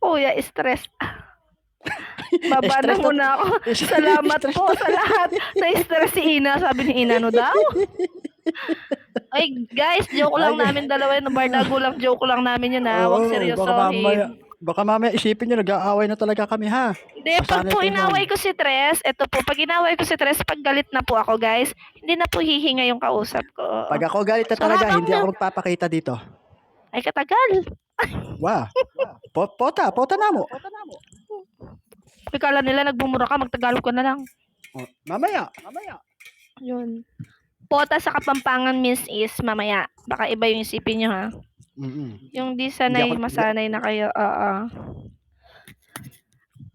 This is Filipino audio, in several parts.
Kuya, stress. Baba na Stress na. muna ako. Salamat Stress po na. sa lahat. Na-stress si Ina. Sabi ni Ina, no daw? Ay, guys, joke lang Ay, namin dalawa yun. Bardago lang, joke lang namin yun ha. Huwag oo, seryosohin. baka mamaya isipin nyo, nag-aaway na talaga kami ha. Hindi, pag Masanay po kayo inaway dyan. ko si Tres, eto po, pag inaway ko si Tres, pag galit na po ako, guys, hindi na po hihinga yung kausap ko. Oo. Pag ako galit na So, talaga, habang hindi ako magpapakita dito. ay, katagal. Wah. Pota na mo. Ikala nila nagbumura ka, magtagalog ka na lang. Oh, mamaya. Yun. Pota sa Kapampangan means is mamaya. Baka iba yung isipin nyo ha. Yung di sanay, masanay na kayo. Oo.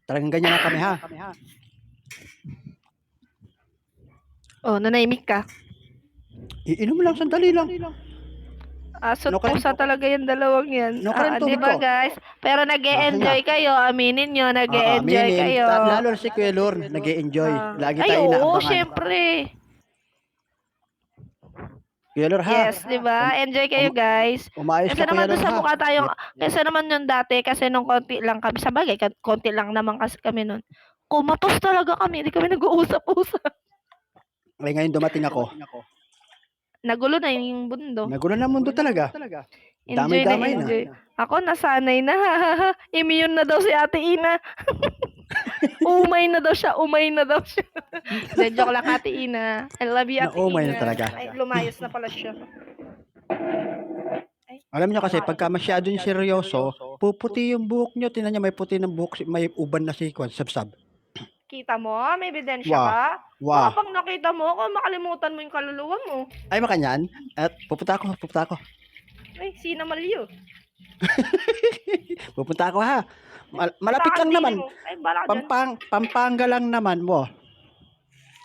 Talagang ganyan na kami ha. Oh, nanahimik ka. Iinom lang, sandali lang. Aso't No, pusa talaga yung dalawang yan. No, kaya yung Di tubig ba ko. guys? Pero nag-e-enjoy kayo. Aminin nyo, nag-e-enjoy Aminin. kayo. Lalo na si Kuya Lord, nag-e-enjoy. Lagi Ay, tayo oo, inaabangan. syempre. Kuya Lord ha. Yes, di ba? Enjoy kayo, guys. Umayos Kasi ka, naman Kuya doon Lord sa ha. mukha tayo, kasi naman yung dati, kasi nung konti lang kami, sa bagay, konti lang naman kasi kami nun. Kumatos talaga kami, hindi kami nag-uusap-usap. Ay, ngayon dumating ako. Nagulo na yung mundo. Nagulo na mundo talaga. Enjoy na Damay-damay enjoy. Ako nasanay na. Immune na daw si Ate Ina. Umay na daw siya. Then, joke lang, Ate Ina. I love you, Ate Naumay Ina. na talaga. Ay, lumayos na pala siya. Alam niyo kasi pagka masyado yung seryoso, puputi yung buhok niyo. Tingnan niyo, may puti ng buhok, may uban na si Kwan, sabsab. Kita mo? May ebidensya ka? Wah. Baka pag nakita mo, makalimutan mo yung kaluluwa mo. Ay, makanyan. At pupunta ako. Ay, Sina Malyo. Pupunta ako ha. Malapit lang naman. Ay, bala ka dyan. Pampanga lang naman mo.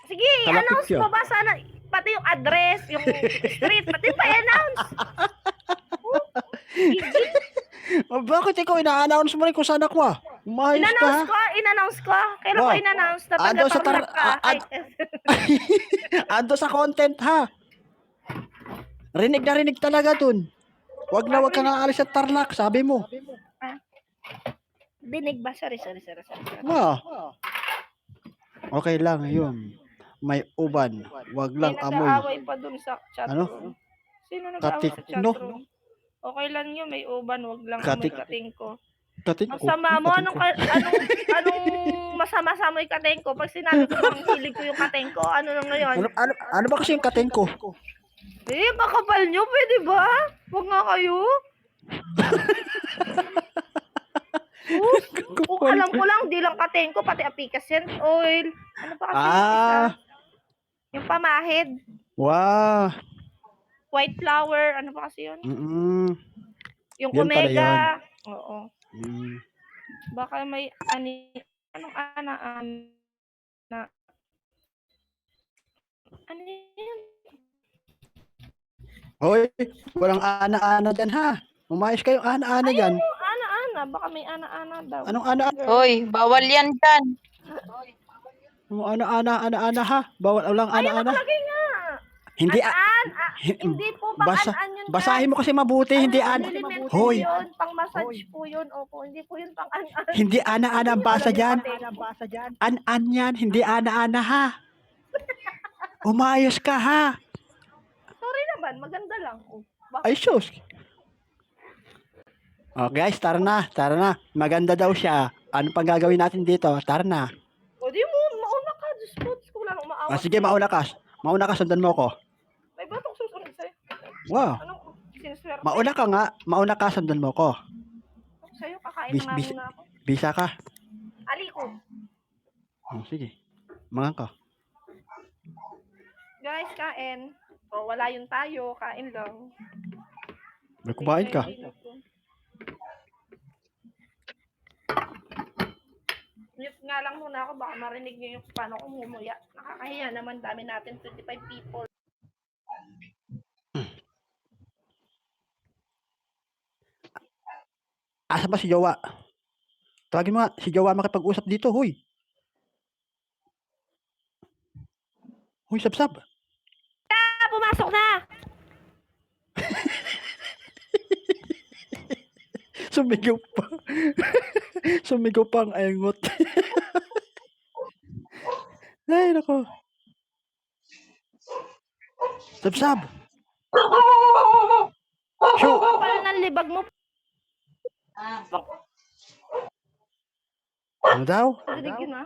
Sige, announce mo ba sana? Pati yung address, yung street, pati pa i-announce. Bakit ikaw ina-announce mo rin kung saan ako ah? Umayos ka ha? In-announce ko. Kailan ko in-announce na taga-tarlac ka? Ando sa content ha. Rinig na rinig talaga dun. Wag ka nga alis sa Tarlac, sabi mo. Dinig ba? Sorry. Wow. Okay lang, yun. May uban. Wag lang amoy. Nag-aaway pa dun sa chatroom. Ano? Sino nag-aaway sa Katikno. chatroom? Okay lang yun, may uban. Wag lang amoy katingko. Katingko. Ang sama mo, anong masama sa amoy katingko? Pag sinabi ko bang hilig ko yung katingko, ano na ngayon? Ano ba kasi yung katingko? Kakapal nyo, pwede ba? Huwag nga kayo. Kung alam ko lang, di lang katingko, pati apicacent oil. Ano pa kasi yung isa? Yung pamahid. Wow. White flower, ano pa kasi yun? Yung Yun omega. Oo. Baka may anong ana. Ano yun? Hoy, walang ana-ana dyan ha. Umayos kayo ana-ana dyan. Ana. Baka may ana daw. Anong ana-ana? Hoy, bawal yan dyan. Ana-ana ha. Bawal walang ana-ana. Nakalagay nga. Hindi Hindi po pang-an yun. Basahin mo kasi mabuti, hindi Hoy. Yun, pang-massage po yun. Opo, hindi po yun pang-an. Hindi ana-ana ang basa dyan. An-an yan, hindi ana-ana ha. Umayos ka ha. Sorry naman, maganda lang. Ay, sus. Oh, guys, tara na. Maganda daw siya. Ano pang gagawin natin dito? Tara na. O di mo, mauna ka. Diyos ko, wala nang maawa. Sige, mauna ka. Sundan mo ko. May batong susunod sa'yo. Wow. Anong siniswerte? Mauna ka, sundan mo ko. Sa'yo, kakain na nga muna ako. Bisa ka. Aliko. Oh, sige. Mangan ka. Guys, kain. O, wala yun tayo. Kain lang. May kumain ka. Mute nga lang muna ako. Baka marinig niyo yung paano ko mumuya. Nakakahiya naman. Dami natin 25 people. Asa ba si Jowa? Tawagin mo nga, si Jowa makipag-usap dito, huy. Huy, sab-sab. Pumasok na! Sumigaw pa. Sumigaw pa ang engot. Ay, nako. Sabsab! Shoo! Kapal ng libag mo. Ano daw? Dinig yun ah.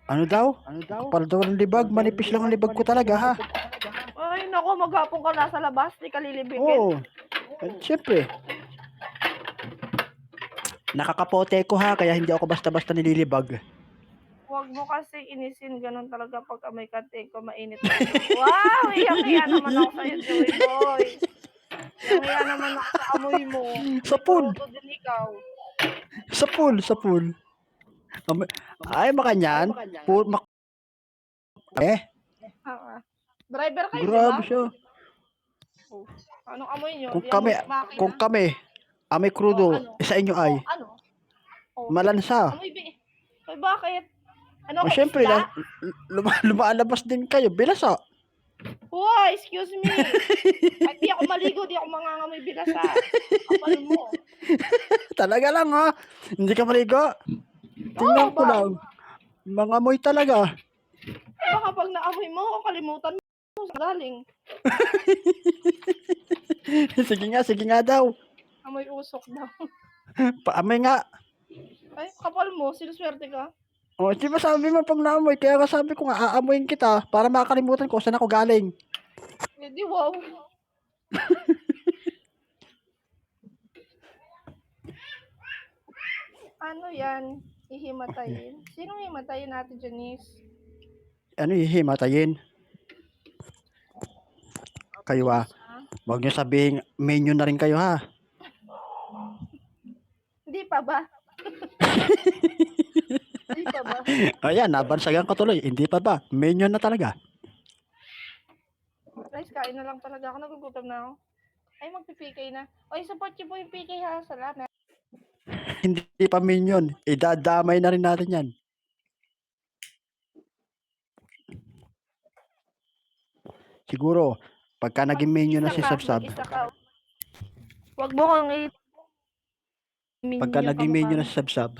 Ano daw? Kapal daw ng libag. Manipis lang ang libag ko talaga, ha? Ay, nako, maghapon ka nasa labas. Di ka lilibigin. Oo. Siyempre. Nakakapote ko, ha? Kaya hindi ako basta-basta nililibag. Huwag mo kasi inisin. Ganun talaga pag amoy kating ko, mainit. Wow! Iyak-iya naman ako sa'yo, Joey Boy. Iyak-iya naman ako sa amoy mo. Sa pool. Puro din ikaw. Sa pool. Ay, makanyan. Driver kayo, Grabe di siya. ba? Oh. Anong amoy nyo? Kung kami, amoy crudo, sa inyo ay, Ano? Oh. malansa. Amoy Ay, bakit? Ano O ka, syempre, isda? lumalabas din kayo, bilasa. Wow, excuse me. At di ako maligo, di ako mangangamoy bilasa. Kapal mo. Talaga lang, ha? Hindi ka maligo? Tingnan ko ba? lang. Mga amoy talaga. Baka pag naamoy mo, kalimutan mo sa galing. Sige nga daw. Amoy usok daw. Paamoy nga. Ay, kapal mo, sinuswerte ka. O, di ba sabi mo pag naamoy? Kaya nga sabi ko nga, aamoyin kita para makakalimutan ko saan ako galing. Eh di wow. Ano yan? Ihimatayin? Sinong himatayin natin, Janice? Ano hihimatayin? Kayo Huwag niyo sabihin, menu na rin kayo, ha? Hindi pa ba? Hindi pa ba? Ayan, nabansagan ko tuloy. Hindi pa ba? Menu na talaga. Guys, kain na lang talaga ako. Nagugutom na ako. Ay, magpi-PK na. Oy, support niyo po yung PK ha. Salamat. Hindi pa minion. Idadamay na rin natin yan. Siguro, pagka naging minion na si Sabsab, Huwag mo kang pagka naging minion na si Sabsab,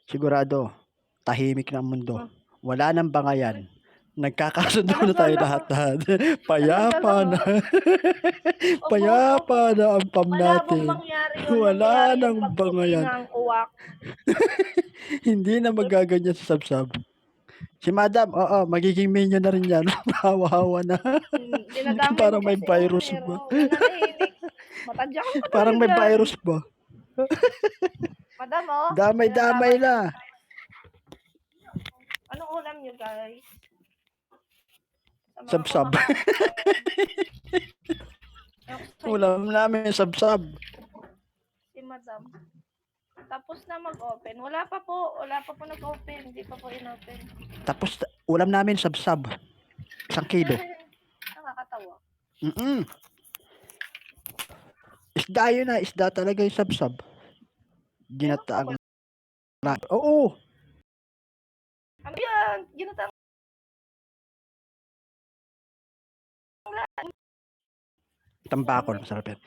sigurado, tahimik na ang mundo. Wala nang bangayan. Nagkakasundo na tayo lahat. Payapa na. Payapa na ang pam natin. Wala nang bangayan. Hindi na magaganyan si Sabsab. Si Madam, magiging minion na rin yan. Hawa-hawa na. Parang may virus ba? Parang may virus ba? Madam, Damay-damay na. Anong ulam niyo, guys? Sabsab. Ulam namin, sabsab. Si Madam. Tapos na mag-open. Wala pa po nag-open. Hindi pa po in-open. Tapos, ulam namin, sabsab. 1 kilo. Nakakatawa. Isda yun na. Isda talaga yung sabsab. Ginataang. Oo. Ano yan? Ginataang. Tambakol, masarap yan.